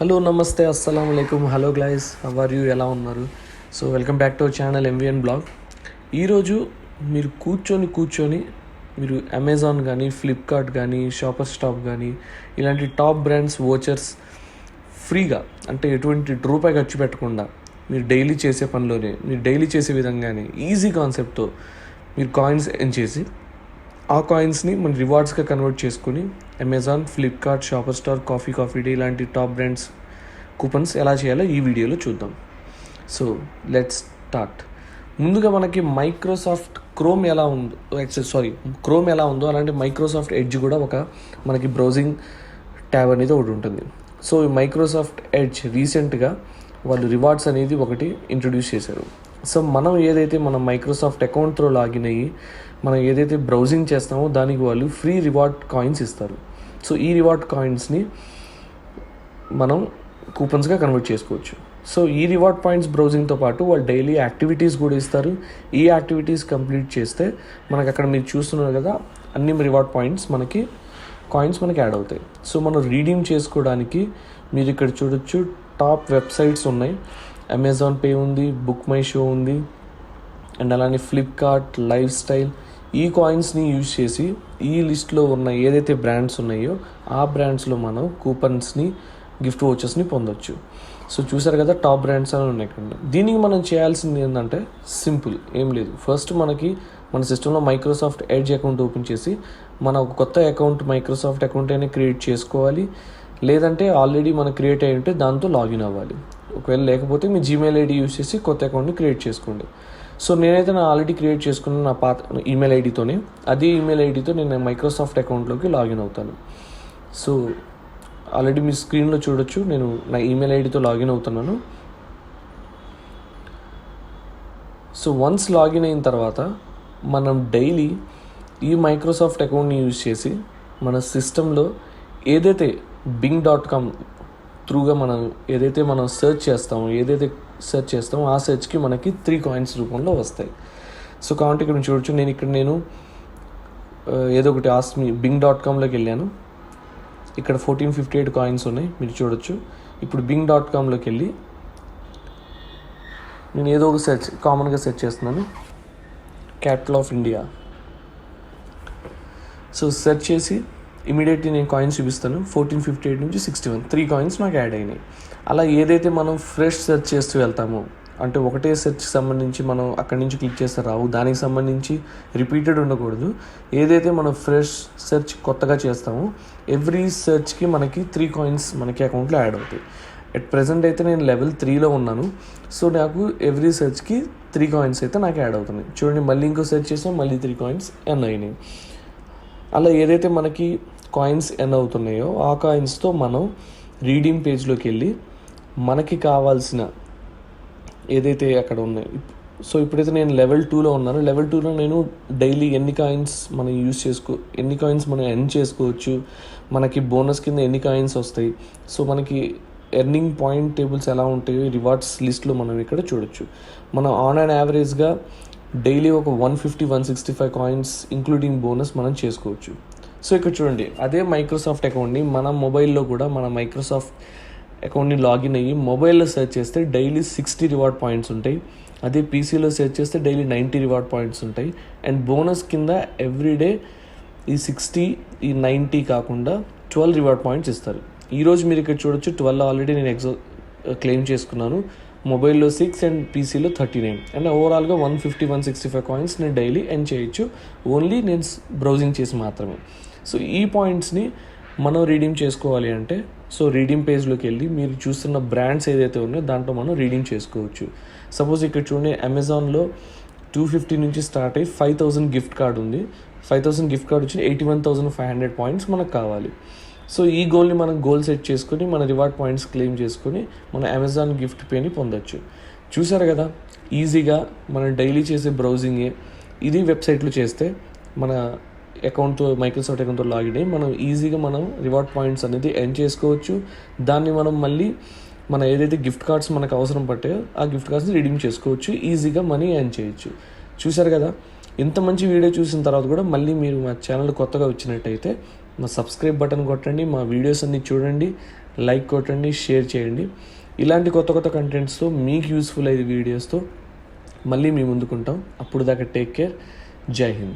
Hello నమస్తే అస్సలం అయికం. హలో గ్లైస్, హౌ ఆర్ యూ, ఎలా ఉన్నారు? So welcome back to our channel MVN blog. ఈరోజు మీరు కూర్చొని మీరు అమెజాన్ కానీ, ఫ్లిప్కార్ట్ కానీ, షాపర్ స్టాప్ కానీ ఇలాంటి టాప్ బ్రాండ్స్ వోచర్స్ ఫ్రీగా, అంటే ఎటువంటి రూపాయి ఖర్చు పెట్టకుండా మీరు డైలీ చేసే పనిలోనే, మీరు డైలీ చేసే విధంగానే ఈజీ కాన్సెప్ట్తో మీరు కాయిన్స్ ఎర్న్ చేసి ఆ కాయిన్స్ని మన రివార్డ్స్గా కన్వర్ట్ చేసుకుని Amazon, Flipkart, shopper star, coffee day ఇలాంటి టాప్ బ్రాండ్స్ కూపన్స్ ఎలా చేయాలో ఈ వీడియోలో చూద్దాం. So let's start. ముందుగా మనకి మైక్రోసాఫ్ట్ క్రోమ్ ఎలా ఉందో అలాంటి మైక్రోసాఫ్ట్ ఎడ్జ్ కూడా ఒక మనకి బ్రౌజింగ్ ట్యాబ్ అనేది ఒకటి ఉంటుంది. సో ఈ మైక్రోసాఫ్ట్ ఎడ్జ్ రీసెంట్గా వాళ్ళు రివార్డ్స్ అనేది ఒకటి ఇంట్రడ్యూస్ చేశారు. సో మనం ఏదైతే మన మైక్రోసాఫ్ట్ అకౌంట్తో లాగిన్ అయ్యి మనం ఏదైతే బ్రౌజింగ్ చేస్తామో దానికి వాళ్ళు ఫ్రీ రివార్డ్ కాయిన్స్ ఇస్తారు. సో ఈ రివార్డ్ కాయిన్స్ని మనం కూపన్స్గా కన్వర్ట్ చేసుకోవచ్చు. సో ఈ రివార్డ్ పాయింట్స్ బ్రౌజింగ్తో పాటు వాళ్ళు డైలీ యాక్టివిటీస్ కూడా ఇస్తారు. ఈ యాక్టివిటీస్ కంప్లీట్ చేస్తే మనకు అక్కడ మీరు చూస్తున్నారు కదా, అన్ని రివార్డ్ పాయింట్స్ కాయిన్స్ మనకి యాడ్ అవుతాయి. సో మనం రీడీమ్ చేసుకోవడానికి మీరు ఇక్కడ చూడొచ్చు, టాప్ వెబ్సైట్స్ ఉన్నాయి. అమెజాన్ పే ఉంది, బుక్ మై షో ఉంది, అండ్ అలానే ఫ్లిప్కార్ట్, లైఫ్ స్టైల్. ఈ కాయిన్స్ని యూజ్ చేసి ఈ లిస్ట్లో ఉన్న ఏదైతే బ్రాండ్స్ ఉన్నాయో ఆ బ్రాండ్స్లో మనం కూపన్స్ని, గిఫ్ట్ వోచర్స్ని పొందొచ్చు. సో చూసారు కదా, టాప్ బ్రాండ్స్ అని ఉన్నాయి ఇక్కడ. దీనికి మనం చేయాల్సింది ఏంటంటే సింపుల్, ఏం లేదు. ఫస్ట్ మన సిస్టంలో మైక్రోసాఫ్ట్ ఎడ్జ్ అకౌంట్ ఓపెన్ చేసి మన ఒక కొత్త అకౌంట్, మైక్రోసాఫ్ట్ అకౌంట్ అయినా క్రియేట్ చేసుకోవాలి. లేదంటే ఆల్రెడీ మనకు క్రియేట్ అయ్యి ఉంటే దాంతో లాగిన్ అవ్వాలి. ఒకవేళ లేకపోతే మీ జీమెయిల్ ఐడి యూజ్ చేసి కొత్త అకౌంట్ని క్రియేట్ చేసుకోండి. సో నేనైతే ఆల్రెడీ క్రియేట్ చేసుకున్న నా పాత ఈమెయిల్ ఐడితోనే, అదే ఈమెయిల్ ఐడితో నేను మైక్రోసాఫ్ట్ అకౌంట్లోకి లాగిన్ అవుతాను. సో ఆల్రెడీ మీ స్క్రీన్లో చూడొచ్చు, నేను నా ఈమెయిల్ ఐడితో లాగిన్ అవుతున్నాను. సో వన్స్ లాగిన్ అయిన తర్వాత మనం డైలీ ఈ మైక్రోసాఫ్ట్ అకౌంట్ని యూజ్ చేసి మన సిస్టంలో ఏదైతే bing.com త్రూగా ఏదైతే మనం సెర్చ్ చేస్తామో ఆ సెర్చ్కి మనకి 3 కాయిన్స్ రూపంలో వస్తాయి. సో కాబట్టి ఇక్కడ చూడొచ్చు, నేను ఏదో ఒకటి bing.comలోకి వెళ్ళాను. ఇక్కడ 1458 కాయిన్స్ ఉన్నాయి, మీరు చూడొచ్చు. ఇప్పుడు bing.comలోకి వెళ్ళి నేను ఏదో ఒక కామన్గా సెర్చ్ చేస్తున్నాను, capital of India. So search చేసి ఇమీడియట్లీ నేను కాయిన్స్ చూపిస్తాను. 1458 నుంచి 61, 3 కాయిన్స్ నాకు యాడ్ అయినాయి. అలా ఏదైతే మనం ఫ్రెష్ సెర్చ్ చేస్తూ వెళ్తామో, అంటే ఒకటే సెర్చ్కి సంబంధించి మనం అక్కడి నుంచి క్లిక్ చేస్తే రావు, దానికి సంబంధించి రిపీటెడ్ ఉండకూడదు. ఏదైతే మనం ఫ్రెష్ సెర్చ్ కొత్తగా చేస్తామో ఎవ్రీ సెర్చ్కి మనకి 3 కాయిన్స్ మనకి అకౌంట్లో యాడ్ అవుతాయి. అట్ ప్రెజెంట్ అయితే నేను లెవెల్ 3లో ఉన్నాను. సో నాకు ఎవ్రీ సెర్చ్కి 3 కాయిన్స్ అయితే నాకు యాడ్ అవుతున్నాయి. చూడండి, మళ్ళీ ఇంకో సెర్చ్ చేసినా మళ్ళీ 3 కాయిన్స్ ఎర్న్ అయినాయి. అలా ఏదైతే మనకి కాయిన్స్ ఎర్న్ అవుతున్నాయో ఆ కాయిన్స్తో మనం రీడీమ్ పేజ్లోకి వెళ్ళి మనకి కావాల్సిన ఏదైతే అక్కడ ఉన్నాయి. సో ఇప్పుడైతే నేను లెవెల్ 2లో ఉన్నాను. లెవెల్ 2లో నేను డైలీ ఎన్ని కాయిన్స్ మనం ఎర్న్ చేసుకోవచ్చు, మనకి బోనస్ కింద ఎన్ని కాయిన్స్ వస్తాయి, సో మనకి ఎర్నింగ్ పాయింట్ టేబుల్స్ ఎలా ఉంటాయో రివార్డ్స్ లిస్ట్లో మనం ఇక్కడ చూడొచ్చు. మనం ఆన్ అండ్ యావరేజ్గా డైలీ ఒక 150-165 కాయిన్స్ ఇంక్లూడింగ్ బోనస్ మనం చేసుకోవచ్చు. సో ఇక్కడ చూడండి, అదే మైక్రోసాఫ్ట్ అకౌంట్ని మన మొబైల్లో కూడా మన మైక్రోసాఫ్ట్ అకౌంట్ని లాగిన్ అయ్యి మొబైల్లో సెర్చ్ చేస్తే డైలీ 60 రివార్డ్ పాయింట్స్ ఉంటాయి. అదే పీసీలో సెర్చ్ చేస్తే డైలీ 90 రివార్డ్ పాయింట్స్ ఉంటాయి. అండ్ బోనస్ కింద ఎవ్రీడే ఈ 60, ఈ 90 కాకుండా 12 రివార్డ్ పాయింట్స్ ఇస్తారు. ఈరోజు మీరు ఇక్కడ చూడొచ్చు, 12 ఆల్రెడీ నేను క్లెయిమ్ చేసుకున్నాను. మొబైల్లో 6 అండ్ పీసీలో 39. అండ్ ఓవరాల్గా 150-165 కాయిన్స్ నేను డైలీ ఎర్న్ చేయొచ్చు, ఓన్లీ నేను బ్రౌజింగ్ చేసి మాత్రమే. సో ఈ పాయింట్స్ని మనం రీడీమ్ చేసుకోవాలి అంటే, సో రీడీమ్ పేజ్లోకి వెళ్ళి మీరు చూస్తున్న బ్రాండ్స్ ఏదైతే ఉన్నాయో దాంట్లో మనం రీడీమ్ చేసుకోవచ్చు. సపోజ్ ఇక్కడ చూడండి, అమెజాన్లో 250 నుంచి స్టార్ట్ అయ్యి 5000 గిఫ్ట్ కార్డ్ ఉంది. 5000 గిఫ్ట్ కార్డ్ వచ్చి 81,500 పాయింట్స్ మనకు కావాలి. సో ఈ గోల్ని మనం సెట్ చేసుకొని మన రివార్డ్ పాయింట్స్ క్లెయిమ్ చేసుకొని మన అమెజాన్ గిఫ్ట్ పేని పొందొచ్చు. చూసారు కదా, ఈజీగా మనం డైలీ చేసే బ్రౌజింగే ఇది వెబ్సైట్లో చేస్తే మన అకౌంట్తో, మైక్రోసాఫ్ట్ అకౌంట్తో లాగిన్ అయ్యి మనం ఈజీగా రివార్డ్ పాయింట్స్ అనేది ఎర్న్ చేసుకోవచ్చు. దాన్ని మనం మళ్ళీ మన ఏదైతే గిఫ్ట్ కార్డ్స్ మనకు అవసరం పట్టాయో ఆ గిఫ్ట్ కార్డ్స్ని రిడీమ్ చేసుకోవచ్చు, ఈజీగా మనీ ఎర్న్ చేయొచ్చు. చూసారు కదా, ఇంత మంచి వీడియో చూసిన తర్వాత కూడా మళ్ళీ మీరు మా ఛానల్ కొత్తగా వచ్చినట్టయితే మా సబ్స్క్రైబ్ బటన్ కొట్టండి, మా వీడియోస్ అన్నీ చూడండి. లైక్ కొట్టండి, షేర్ చేయండి. ఇలాంటి కొత్త కొత్త కంటెంట్స్తో, మీకు యూస్ఫుల్ అయ్యే వీడియోస్తో మళ్ళీ మీ ముందుకుంటాం. అప్పుడు దాకా టేక్ కేర్. జై హింద్.